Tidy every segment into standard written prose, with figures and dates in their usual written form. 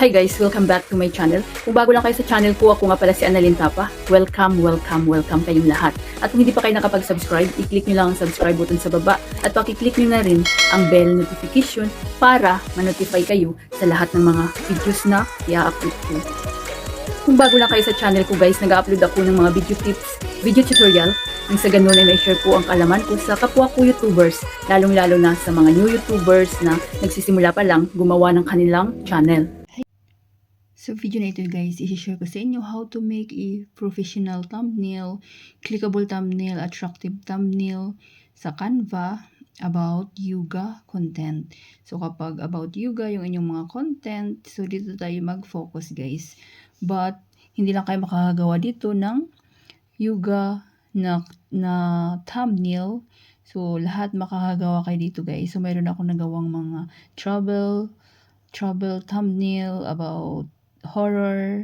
Hi guys! Welcome back to my channel. Kung bago lang kayo sa channel ko, ako nga pala si Annalyn Tapa. Welcome kayong lahat. At kung hindi pa kayo nakapag-subscribe, i-click nyo lang ang subscribe button sa baba at paki-click nyo na rin ang bell notification para ma-notify kayo sa lahat ng mga videos na i-upload ko. Kung bago lang kayo sa channel ko guys, nag-upload ako ng mga video tips, video tutorial, nang sa ganun ay may share ko ang kalaman ko sa kapwa ko YouTubers, lalong-lalo na sa mga new YouTubers na nagsisimula pa lang gumawa ng kanilang channel. So video na ito guys, i-share ko sa inyo how to make a professional thumbnail, clickable thumbnail, attractive thumbnail sa Canva about yoga content. So kapag about yoga yung inyong mga content, so dito tayo mag-focus guys. But hindi lang kayo makakagawa dito ng yoga na thumbnail. So lahat makakagawa kayo dito guys. So mayroon ako nagawang mga travel thumbnail about horror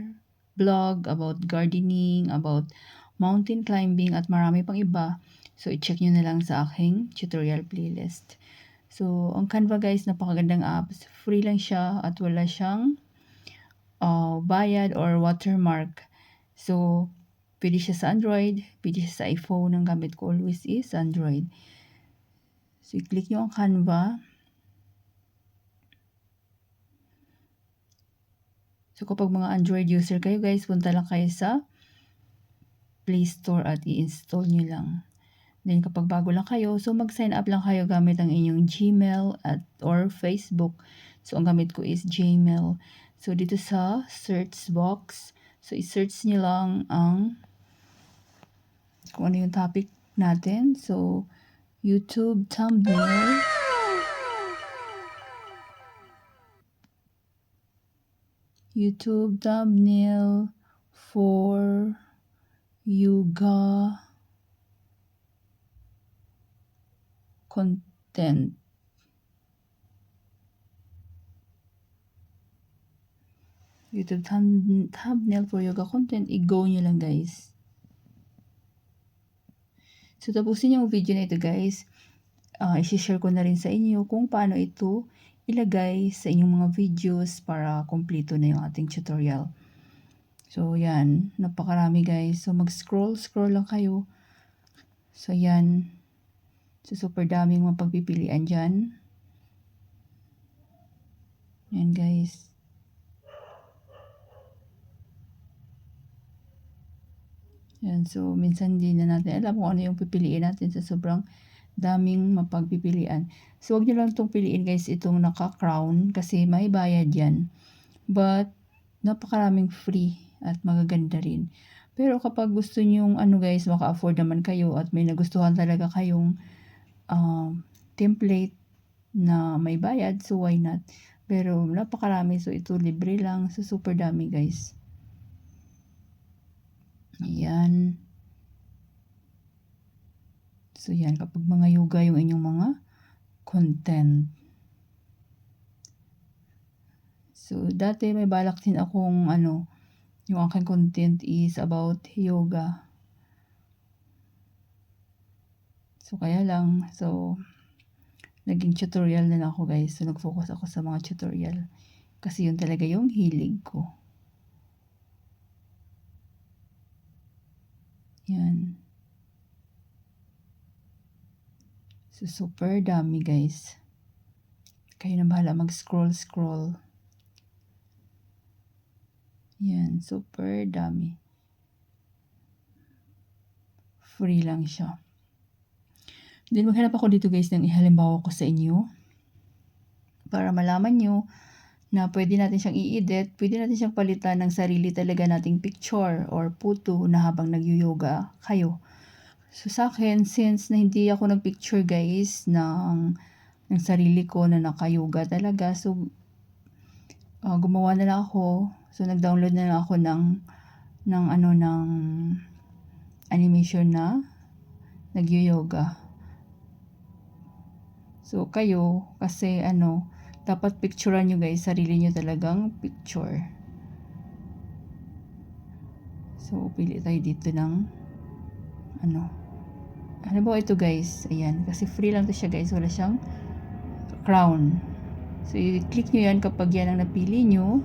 vlog, about gardening, about mountain climbing, at marami pang iba. So, i-check nyo na lang sa aking tutorial playlist. So, ang Canva guys, napakagandang apps. Free lang siya at wala siyang bayad or watermark. So, pwede siya sa Android, pwede siya sa iPhone. Ang gamit ko always is Android. So, i-click nyo ang Canva. So, kapag mga Android user kayo guys, punta lang kayo sa Play Store at i-install nyo lang. Then, kapag bago lang kayo, so mag-sign up lang kayo gamit ang inyong Gmail or Facebook. So, ang gamit ko is Gmail. So, dito sa search box, so i-search nyo lang ang kung ano yung topic natin. So, YouTube thumbnail. YouTube thumbnail for yoga content. YouTube thumbnail for yoga content. I-go nyo lang guys. So tapusin yung video na ito guys. I-share ko na rin sa inyo kung paano ito ilagay sa inyong mga videos para kompleto na yung ating tutorial. So yan, napakarami guys. So mag-scroll lang kayo. So yan. So super daming mapagpipilian dyan. Yan guys. Yan, so minsan din na natin alam kung ano yung pipiliin natin sa sobrang daming mapagpipilian. So, wag nyo lang itong piliin guys, itong naka-crown kasi may bayad yan. But, napakaraming free at magaganda rin. Pero kapag gusto nyo guys, maka-afford naman kayo at may nagustuhan talaga kayong template na may bayad, so why not? Pero napakarami, so ito libre lang, so super dami guys. Ayan. So, yan. Kapag mga yoga yung inyong mga content. So, dati may balak din akong yung aking content is about yoga. So, kaya lang. So, naging tutorial na lang ako guys. So, nag-focus ako sa mga tutorial. Kasi yun talaga yung hilig ko. Yan. So, super dami guys. Kayo na bahala mag-scroll. Yan, super dami. Free lang siya. Then, maghanap ako dito guys ng ihalimbawa ko sa inyo. Para malaman nyo na pwede natin siyang i-edit, pwede natin siyang palitan ng sarili talaga nating picture or photo na habang nag-yoga kayo. So sa akin, since na hindi ako nag-picture guys ng sarili ko na naka-yoga talaga, so gumawa na lang ako. So nag-download na lang ako ng animation na nag-yoga. So kayo, kasi dapat picturean nyo guys, sarili nyo talagang picture. So pili tayo dito ng halimbawa ito guys, ayan, kasi free lang to siya guys, wala siyang crown. So i-click nyo yan kapag yan ang napili nyo.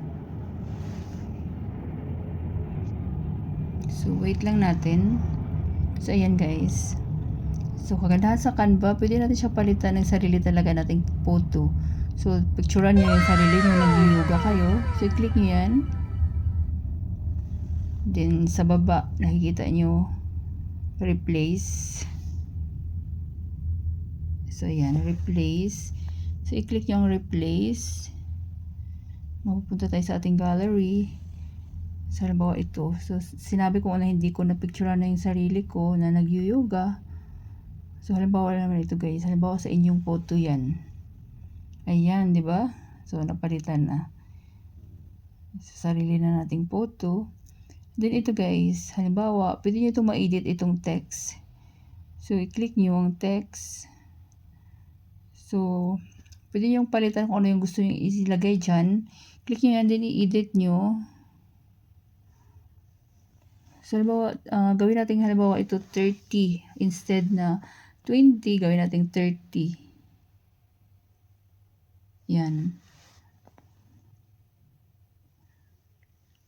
So, wait lang natin. So, ayan guys. So, kagandahan sa Canva, pwede natin siya palitan ng sarili talaga nating photo. So, picturean nyo yung sarili nyo, nag-yoga kayo. So, i-click nyo yan. Then, sa baba, nakikita nyo, replace. So, ayan, replace. So, i-click nyo ang replace. Mapupunta tayo sa ating gallery. So, halimbawa ito. So, sinabi ko na hindi ko na-picturean na yung sarili ko na nag-yoga. So, halimbawa naman ito guys. Halimbawa sa inyong photo yan. Ayan, di ba? So, napalitan na. Sa sarili na nating photo. Then, ito guys. Halimbawa, pwede nyo itong ma-edit itong text. So, i-click nyo ang text. So, pwede nyo palitan kung ano yung gusto nyo ilagay dyan. Click nyo yan, then i-edit nyo. So, halimbawa, gawin natin halimbawa ito 30. Instead na 20, gawin natin 30. Yan.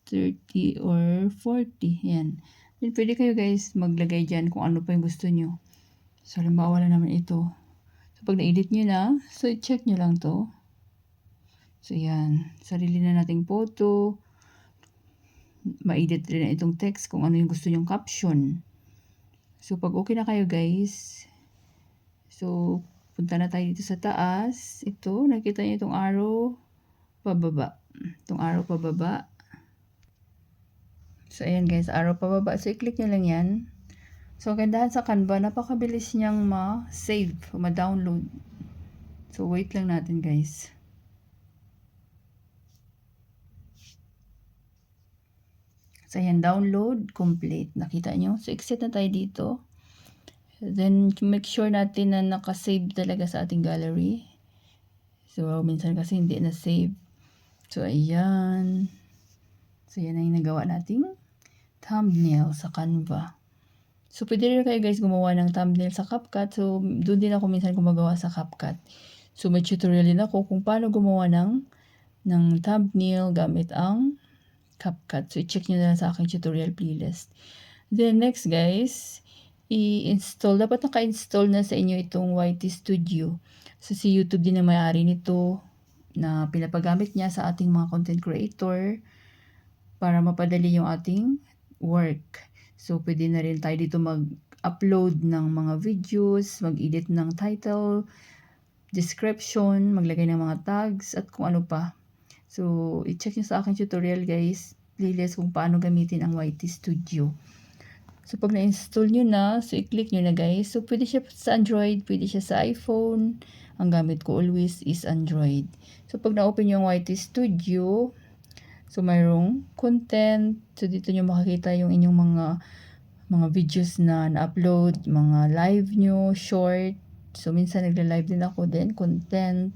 30 or 40. Yan. Then, pwede kayo guys maglagay dyan kung ano pa yung gusto nyo. So, halimbawa wala naman ito. So, pag na-edit nyo na, so, i-check nyo lang to. So, yan. Sarili na nating photo. Ma-edit rin na itong text kung ano yung gusto nyong caption. So, pag okay na kayo guys, so, punta na tayo dito sa taas. Ito, nakita nyo itong arrow pababa. Itong arrow pababa. So, ayan guys, arrow pababa. So, i-click nyo lang yan. So, gandahan sa Canva, napakabilis niyang ma-save, ma-download. So, wait lang natin guys. So, ayan, download, complete. Nakita nyo? So, exit na tayo dito. Then, make sure natin na nakasave talaga sa ating gallery. So, minsan kasi hindi na-save. So, ayan. So, yan ang nagawa nating thumbnail sa Canva. So, pwede rin kayo guys gumawa ng thumbnail sa CapCut. So, doon din ako minsan gumagawa sa CapCut. So, may tutorial din ako kung paano gumawa ng thumbnail gamit ang CapCut. So, i-check nyo na lang sa aking tutorial playlist. Then, next guys, i-install. Dapat naka-install na sa inyo itong YT Studio. So, si YouTube din ang may-ari nito na pinapagamit niya sa ating mga content creator para mapadali yung ating work. So, pwede na rin tayo dito mag-upload ng mga videos, mag-edit ng title, description, maglagay ng mga tags, at kung ano pa. So, i-check nyo sa aking tutorial guys, playlist kung paano gamitin ang YT Studio. So, pag na-install nyo na, so i-click nyo na guys. So, pwede siya sa Android, pwede siya sa iPhone. Ang gamit ko always is Android. So, pag na-open yung YT Studio, so mayroong content. So, dito nyo makikita yung inyong mga videos na na-upload, mga live nyo, short. So, minsan nagla-live din ako din, content,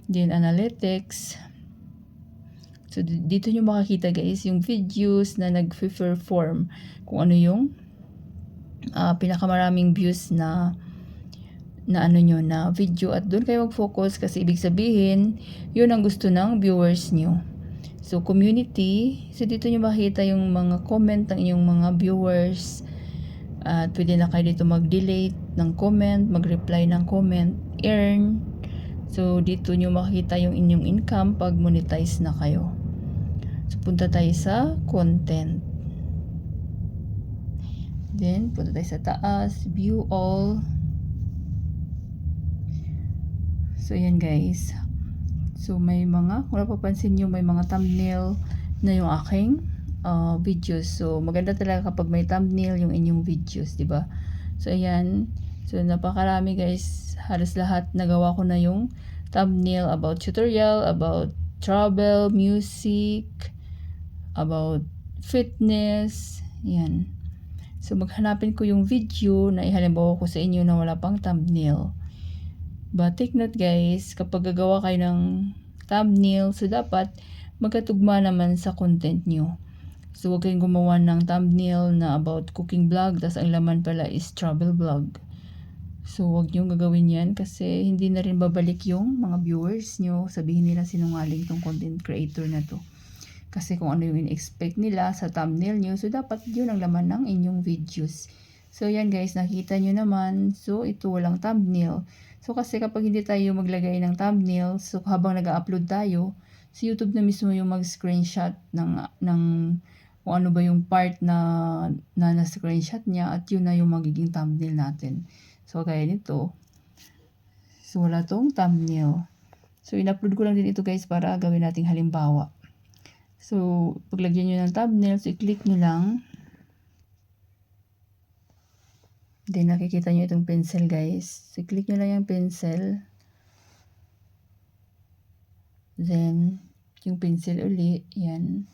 din analytics. So, dito nyo makikita guys, yung videos na nag-perform. Kung ano yung pinakamaraming views na video. At doon kayo mag-focus kasi ibig sabihin, yun ang gusto ng viewers nyo. So, community. So, dito nyo makikita yung mga comment ng inyong mga viewers. At pwede na kayo dito mag-delete ng comment, mag-reply ng comment, earn. So, dito nyo makikita yung inyong income pag monetize na kayo. So, punta tayo sa content. Then, punta tayo sa taas, view all. So, ayan guys. So, may mga, kung napapansin nyo, may mga thumbnail na yung aking videos. So, maganda talaga kapag may thumbnail yung inyong videos, di ba? So, ayan. So, napakarami guys. Halos lahat nagawa ko na yung thumbnail about tutorial, about travel, music, about fitness. Yan. So, maghanapin ko yung video na ihalimbawa ko sa inyo na wala pang thumbnail. But take note guys, kapag gagawa kayo ng thumbnail, so dapat magkatugma naman sa content nyo. So, huwag kayong gumawa ng thumbnail na about cooking vlog, tas ang laman pala is travel vlog. So, huwag nyo gagawin yan kasi hindi na rin babalik yung mga viewers nyo. Sabihin nila sinungaling tong content creator na to. Kasi kung ano yung in-expect nila sa thumbnail nyo, so dapat yun ang laman ng inyong videos. So yan guys, nakita nyo naman. So ito walang thumbnail. So kasi kapag hindi tayo maglagay ng thumbnail, so habang nag-upload tayo, si YouTube na mismo yung mag-screenshot ng kung ano ba yung part na screenshot niya, at yun na yung magiging thumbnail natin. So kaya nito, so wala tong thumbnail. So in-upload ko lang din ito guys para gawin nating halimbawa. So paglagyan nyo ng thumbnail, so i-click nyo lang. Then nakikita nyo itong pencil guys. So i-click nyo lang yung pencil. Then yung pencil uli, yan.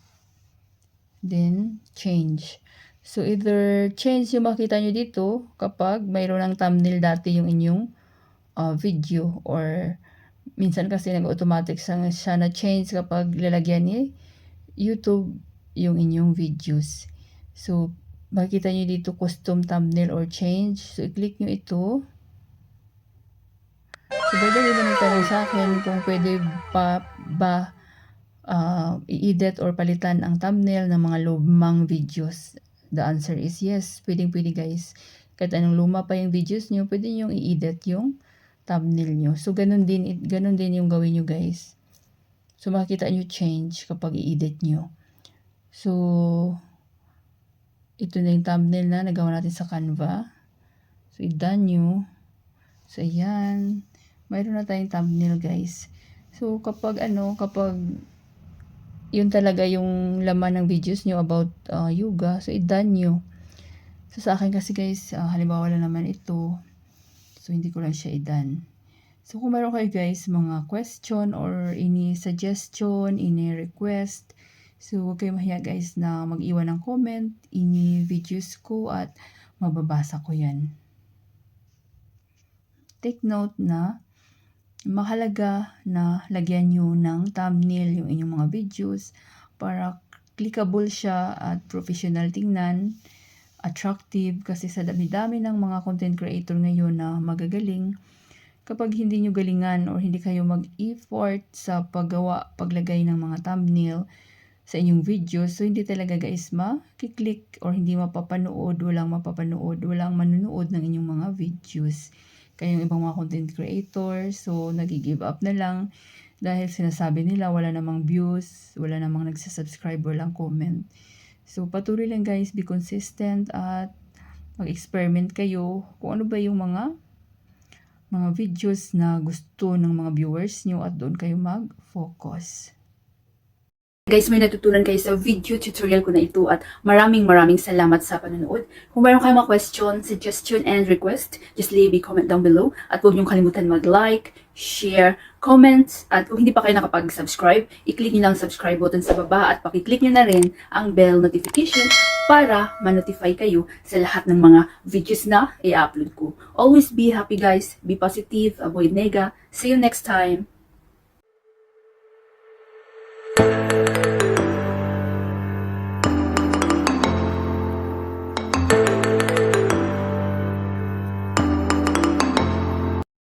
Then change. So either change yung makita nyo dito kapag mayroon ng thumbnail dati yung inyong video, or minsan kasi nag-automatic siya na change kapag lalagyan ni YouTube yung inyong videos. So makikita nyo dito custom thumbnail or change. So i-click nyo ito. So pwede rin nagtanong sa akin kung pwede pa ba i-edit or palitan ang thumbnail ng mga lumang videos. The answer is yes. Pwede guys. Kahit anong luma pa yung videos nyo, pwede nyo i-edit yung thumbnail nyo. So ganun din yung gawin nyo guys. So makikita nyo change kapag i-edit nyo. So ito na yung thumbnail na nagawa natin sa Canva. So i-done nyo. So ayan. Mayroon na tayong thumbnail guys. So kapag yun talaga yung laman ng videos nyo about yoga, so i-done nyo. So sa akin kasi guys, halimbawa lang naman ito. So hindi ko lang siya i-done. So kung meron kayo guys mga question or any suggestion, any request, so huwag kayo mahiya guys na mag-iwan ng comment, any videos ko, at mababasa ko yan. Take note na mahalaga na lagyan nyo ng thumbnail yung inyong mga videos para clickable siya at professional tingnan, attractive, kasi sa dami-dami ng mga content creator ngayon na magagaling, kapag hindi nyo galingan or hindi kayo mag-effort sa paglagay ng mga thumbnail sa inyong videos, so hindi talaga guys makiklik or hindi mapapanood, walang manunood ng inyong mga videos. Kayong ibang mga content creators, so nag-give up na lang dahil sinasabi nila wala namang views, wala namang nagsasubscribe, walang comment. So patuloy lang guys, be consistent at mag-experiment kayo kung ano ba yung mga videos na gusto ng mga viewers nyo, at doon kayo mag-focus. Guys, may natutunan kayo sa video tutorial ko na ito, at maraming salamat sa panonood. Kung mayroon kayong mga question, suggestion, and request, just leave a comment down below. At huwag niyong kalimutan mag-like, share, comment, at kung hindi pa kayo nakapag-subscribe, i-click niyo lang subscribe button sa baba at pakiclick niyo na rin ang bell notification para ma-notify kayo sa lahat ng mga videos na i-upload ko. Always be happy guys, be positive, avoid nega. See you next time!